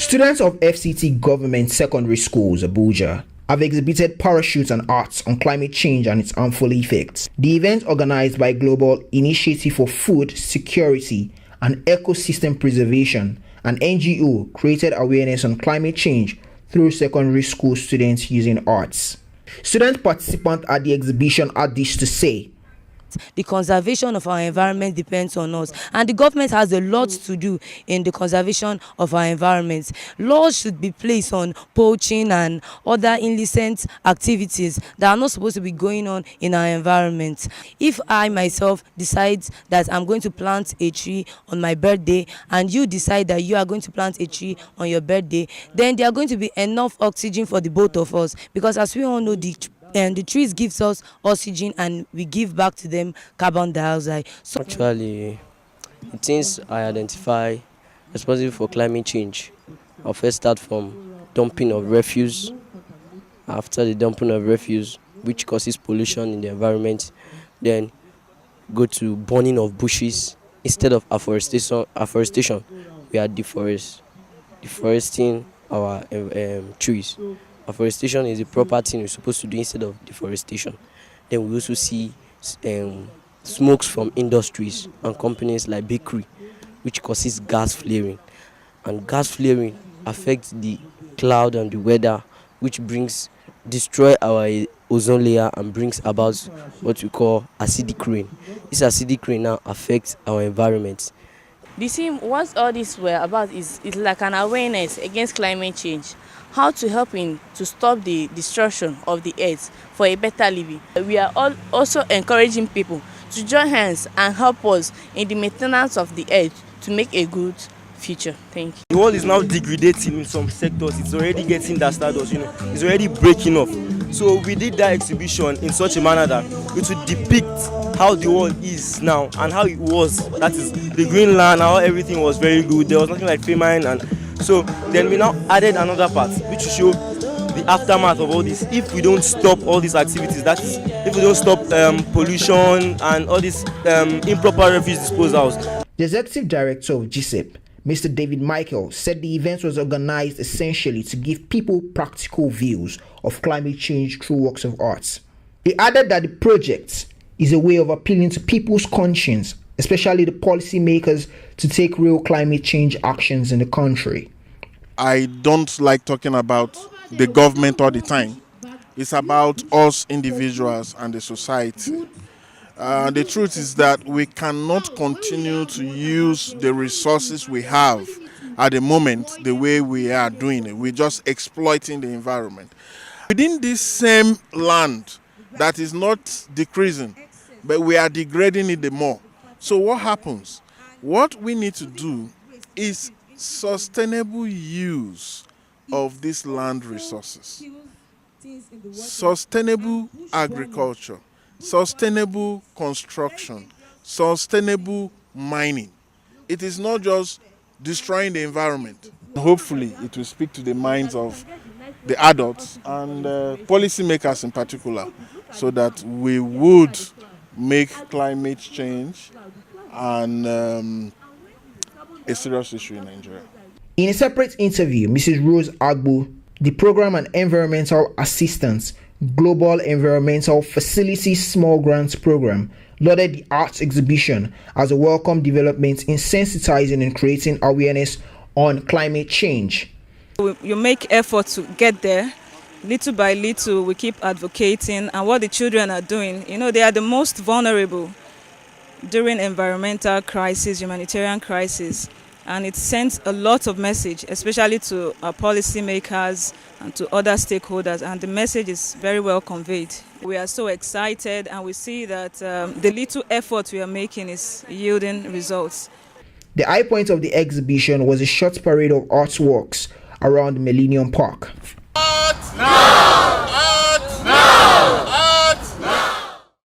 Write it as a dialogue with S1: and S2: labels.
S1: Students of FCT Government Secondary Schools, Abuja, have exhibited parachutes and arts on climate change and its harmful effects. The event, organized by Global Initiative for Food Security and Ecosystem Preservation, an NGO, created awareness on climate change through secondary school students using arts. Student participants at the exhibition had this to say.
S2: The conservation of our environment depends on us, and the government has a lot to do in the conservation of our environment. Laws should be placed on poaching and other illicit activities that are not supposed to be going on in our environment. If I myself decide that I'm going to plant a tree on my birthday, and you decide that you are going to plant a tree on your birthday, then there are going to be enough oxygen for the both of us, because as we all know, the trees gives us oxygen and we give back to them carbon dioxide.
S3: So actually, the things I identify responsible for climate change, I'll first start from dumping of refuse. After the dumping of refuse, which causes pollution in the environment, then go to burning of bushes. Instead of afforestation, we are deforesting our trees. Afforestation is the proper thing we're supposed to do instead of deforestation. Then we also see smokes from industries and companies like bakery, which causes gas flaring. And gas flaring affects the cloud and the weather, which destroy our ozone layer and brings about what we call acidic rain. This acidic rain now affects our environment.
S4: The theme, what all this were about is like an awareness against climate change. How to help to stop the destruction of the earth for a better living. We are also encouraging people to join hands and help us in the maintenance of the earth to make a good future. Thank you.
S5: The world is now degrading in some sectors. It's already getting that status, it's already breaking off. So we did that exhibition in such a manner that it would depict how the world is now and how it was. That is the green land, how everything was very good. There was nothing like famine, and so then we now added another part which will show the aftermath of all this. If we don't stop all these activities, that is, if we don't stop pollution and all these improper refuse disposals.
S1: The executive director of GIFSEP, Mr. David Michael, said the event was organized essentially to give people practical views of climate change through works of art. He added that the project is a way of appealing to people's conscience, especially the policymakers, to take real climate change actions in the country.
S6: I don't like talking about the government all the time. It's about us individuals and the society. The truth is that we cannot continue to use the resources we have at the moment the way we are doing it. We're just exploiting the environment. Within this same land that is not decreasing, but we are degrading it the more. So what happens? What we need to do is sustainable use of these land resources, sustainable agriculture, sustainable construction, sustainable mining. It is not just destroying the environment. Hopefully, it will speak to the minds of the adults and policymakers in particular, so that we would make climate change and a serious issue in Nigeria.
S1: In a separate interview, Mrs. Rose Agbo, the Program and Environmental Assistance, Global Environmental Facilities Small Grants Program, lauded the arts exhibition as a welcome development in sensitizing and creating awareness on climate change.
S7: You make effort to get there. Little by little, we keep advocating, and what the children are doing, they are the most vulnerable during environmental crisis, humanitarian crisis, and it sends a lot of message, especially to our policymakers and to other stakeholders, and the message is very well conveyed. We are so excited, and we see that the little effort we are making is yielding results.
S1: The high point of the exhibition was a short parade of artworks around Millennium Park.